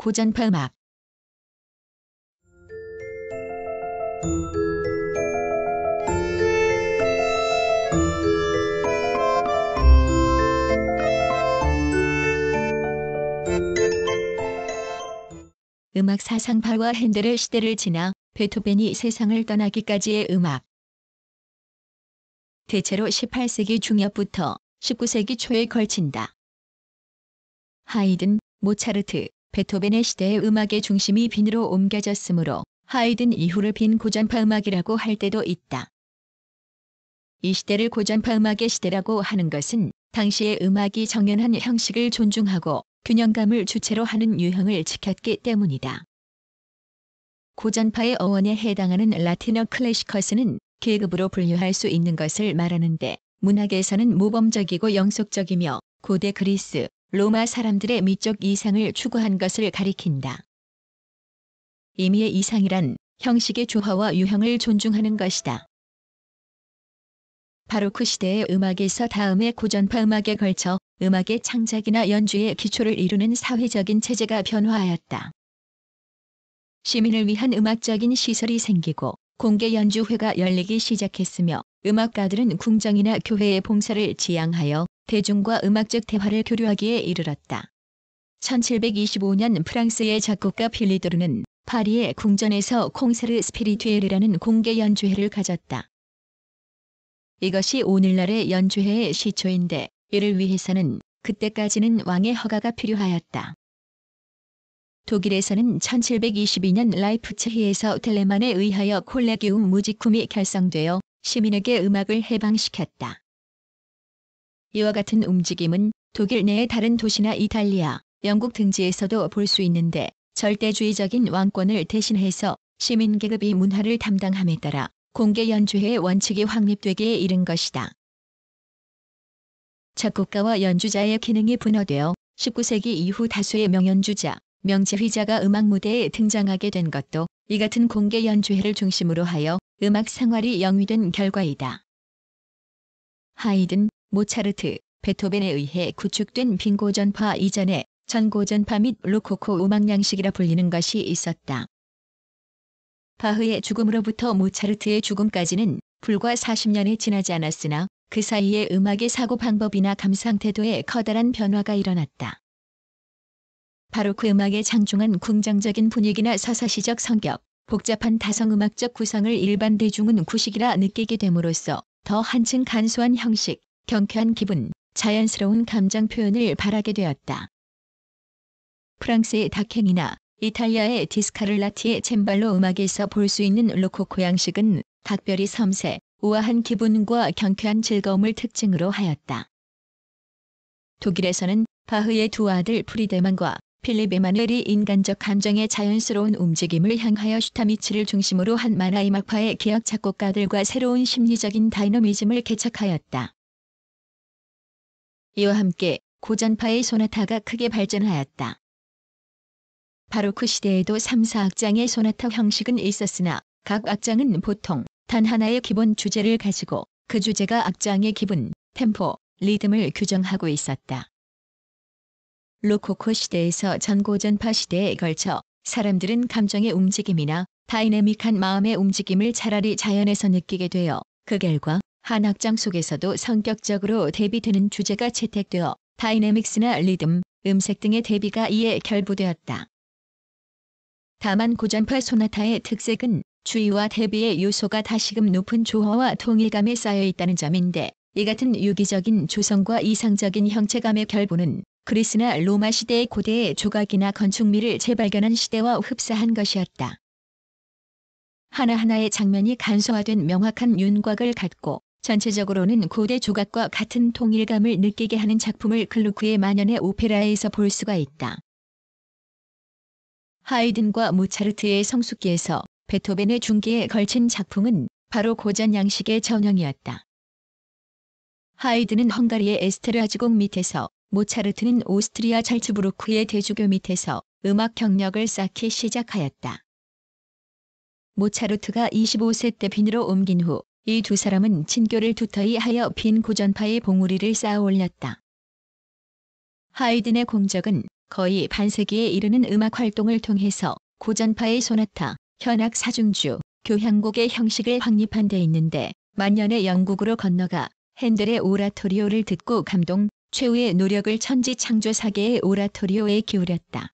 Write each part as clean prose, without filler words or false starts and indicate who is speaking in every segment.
Speaker 1: 고전파 음악. 음악 사상파와 핸델의 시대를 지나 베토벤이 세상을 떠나기까지의 음악. 대체로 18세기 중엽부터 19세기 초에 걸친다. 하이든, 모차르트, 베토벤의 시대의 음악의 중심이 빈으로 옮겨졌으므로 하이든 이후를 빈 고전파 음악이라고 할 때도 있다. 이 시대를 고전파 음악의 시대라고 하는 것은 당시의 음악이 정연한 형식을 존중하고 균형감을 주체로 하는 유형을 지켰기 때문이다. 고전파의 어원에 해당하는 라틴어 클래시커스는 계급으로 분류할 수 있는 것을 말하는데 문학에서는 모범적이고 영속적이며 고대 그리스, 로마 사람들의 미적 이상을 추구한 것을 가리킨다. 임의의 이상이란 형식의 조화와 유형을 존중하는 것이다. 바로크 시대의 음악에서 다음에 고전파 음악에 걸쳐 음악의 창작이나 연주의 기초를 이루는 사회적인 체제가 변화하였다. 시민을 위한 음악적인 시설이 생기고 공개 연주회가 열리기 시작했으며 음악가들은 궁정이나 교회의 봉사를 지향하여 대중과 음악적 대화를 교류하기에 이르렀다. 1725년 프랑스의 작곡가 필리도르는 파리의 궁전에서 콩세르 스피리투엘이라는 공개 연주회를 가졌다. 이것이 오늘날의 연주회의 시초인데 이를 위해서는 그때까지는 왕의 허가가 필요하였다. 독일에서는 1722년 라이프치히에서 텔레만에 의하여 콜레기움 무지쿰이 결성되어 시민에게 음악을 해방시켰다. 이와 같은 움직임은 독일 내의 다른 도시나 이탈리아, 영국 등지에서도 볼 수 있는데 절대주의적인 왕권을 대신해서 시민계급이 문화를 담당함에 따라 공개 연주회의 원칙이 확립되기에 이른 것이다. 작곡가와 연주자의 기능이 분화되어 19세기 이후 다수의 명연주자, 명지휘자가 음악 무대에 등장하게 된 것도 이 같은 공개 연주회를 중심으로 하여 음악 생활이 영위된 결과이다. 하이든, 모차르트, 베토벤에 의해 구축된 빈고전파 이전에 전고전파 및 로코코 음악 양식이라 불리는 것이 있었다. 바흐의 죽음으로부터 모차르트의 죽음까지는 불과 40년이 지나지 않았으나 그 사이에 음악의 사고 방법이나 감상 태도에 커다란 변화가 일어났다. 바로크 음악의 장중한 궁정적인 분위기나 서사시적 성격, 복잡한 다성음악적 구성을 일반 대중은 구식이라 느끼게 됨으로써 더 한층 간소한 형식, 경쾌한 기분, 자연스러운 감정 표현을 바라게 되었다. 프랑스의 닥행이나 이탈리아의 디스카를라티의 젬발로 음악에서 볼 수 있는 로코코 양식은 각별히 섬세, 우아한 기분과 경쾌한 즐거움을 특징으로 하였다. 독일에서는 바흐의 두 아들 프리데만과 필립 에마누엘이 인간적 감정의 자연스러운 움직임을 향하여 슈타미츠를 중심으로 한 만화음악파의 개혁 작곡가들과 새로운 심리적인 다이너미즘을 개척하였다. 이와 함께 고전파의 소나타가 크게 발전하였다. 바로크 시대에도 3, 4악장의 소나타 형식은 있었으나 각 악장은 보통 단 하나의 기본 주제를 가지고 그 주제가 악장의 기분, 템포, 리듬을 규정하고 있었다. 로코코 시대에서 전고전파 시대에 걸쳐 사람들은 감정의 움직임이나 다이내믹한 마음의 움직임을 차라리 자연에서 느끼게 되어 그 결과 한 악장 속에서도 성격적으로 대비되는 주제가 채택되어 다이내믹스나 리듬, 음색 등의 대비가 이에 결부되었다. 다만 고전파 소나타의 특색은 주의와 대비의 요소가 다시금 높은 조화와 통일감에 쌓여 있다는 점인데 이 같은 유기적인 조성과 이상적인 형체감의 결부는 그리스나 로마 시대의 고대의 조각이나 건축미를 재발견한 시대와 흡사한 것이었다. 하나하나의 장면이 간소화된 명확한 윤곽을 갖고 전체적으로는 고대 조각과 같은 통일감을 느끼게 하는 작품을 글루크의 만연의 오페라에서 볼 수가 있다. 하이든과 모차르트의 성숙기에서 베토벤의 중기에 걸친 작품은 바로 고전 양식의 전형이었다. 하이든은 헝가리의 에스테르하즈곡 밑에서 모차르트는 오스트리아 잘츠부르크의 대주교 밑에서 음악 경력을 쌓기 시작하였다. 모차르트가 25세 때 빈으로 옮긴 후 이 두 사람은 친교를 두터이 하여 빈 고전파의 봉우리를 쌓아 올렸다. 하이든의 공적은 거의 반세기에 이르는 음악 활동을 통해서 고전파의 소나타, 현악 사중주, 교향곡의 형식을 확립한 데 있는데 만년의 영국으로 건너가 핸델의 오라토리오를 듣고 감동, 최후의 노력을 천지창조사계의 오라토리오에 기울였다.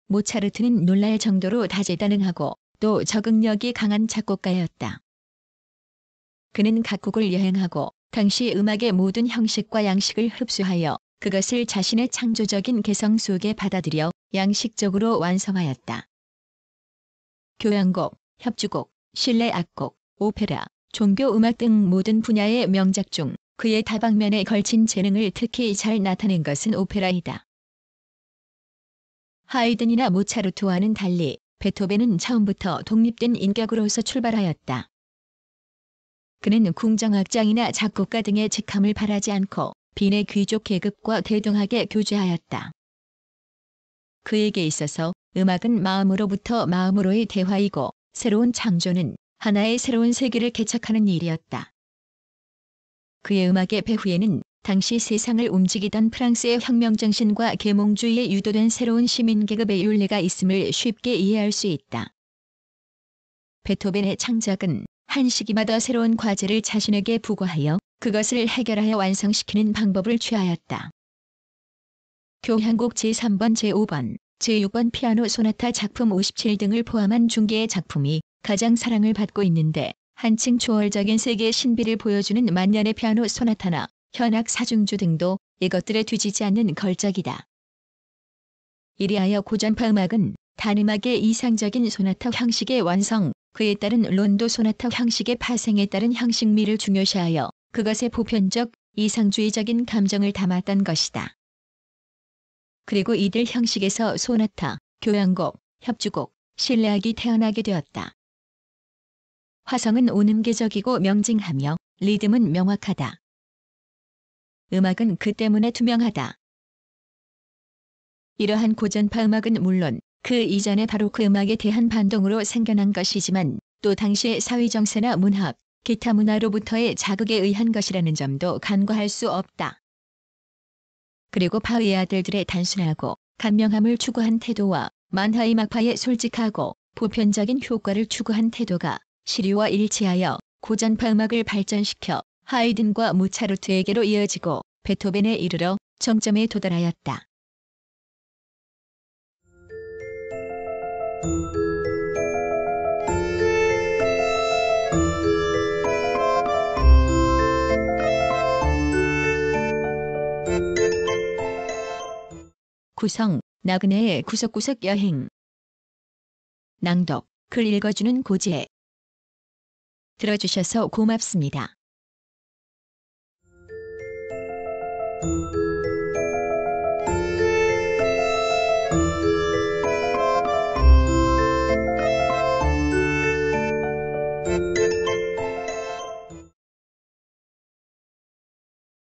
Speaker 1: 모차르트는 놀랄 정도로 다재다능하고 또 적응력이 강한 작곡가였다. 그는 각국을 여행하고 당시 음악의 모든 형식과 양식을 흡수하여 그것을 자신의 창조적인 개성 속에 받아들여 양식적으로 완성하였다. 교향곡, 협주곡, 실내 악곡, 오페라, 종교음악 등 모든 분야의 명작 중 그의 다방면에 걸친 재능을 특히 잘 나타낸 것은 오페라이다. 하이든이나 모차르트와는 달리 베토벤은 처음부터 독립된 인격으로서 출발하였다. 그는 궁정악장이나 작곡가 등의 직함을 바라지 않고 빈의 귀족 계급과 대등하게 교제하였다. 그에게 있어서 음악은 마음으로부터 마음으로의 대화이고 새로운 창조는 하나의 새로운 세계를 개척하는 일이었다. 그의 음악의 배후에는 당시 세상을 움직이던 프랑스의 혁명정신과 계몽주의에 유도된 새로운 시민계급의 윤리가 있음을 쉽게 이해할 수 있다. 베토벤의 창작은 한 시기마다 새로운 과제를 자신에게 부과하여 그것을 해결하여 완성시키는 방법을 취하였다. 교향곡 제3번, 제5번, 제6번 피아노 소나타 작품 57 등을 포함한 중개의 작품이 가장 사랑을 받고 있는데 한층 초월적인 세계의 신비를 보여주는 만년의 피아노 소나타나 현악 사중주 등도 이것들에 뒤지지 않는 걸작이다. 이리하여 고전파 음악은 단음악의 이상적인 소나타 형식의 완성, 그에 따른 론도 소나타 형식의 파생에 따른 형식미를 중요시하여 그것의 보편적, 이상주의적인 감정을 담았던 것이다. 그리고 이들 형식에서 소나타, 교향곡, 협주곡, 실내악이 태어나게 되었다. 화성은 오음계적이고 명징하며 리듬은 명확하다. 음악은 그 때문에 투명하다. 이러한 고전파 음악은 물론 그 이전의 바로크 음악에 대한 반동으로 생겨난 것이지만 또 당시의 사회정세나 문학, 기타 문화로부터의 자극에 의한 것이라는 점도 간과할 수 없다. 그리고 파의 아들들의 단순하고 간명함을 추구한 태도와 만화의 막파의 솔직하고 보편적인 효과를 추구한 태도가 시류와 일치하여 고전파 음악을 발전시켜 하이든과 모차르트에게로 이어지고 베토벤에 이르러 정점에 도달하였다. 구성, 나그네의 구석구석 여행. 낭독, 글 읽어주는 고지혜. 들어주셔서 고맙습니다.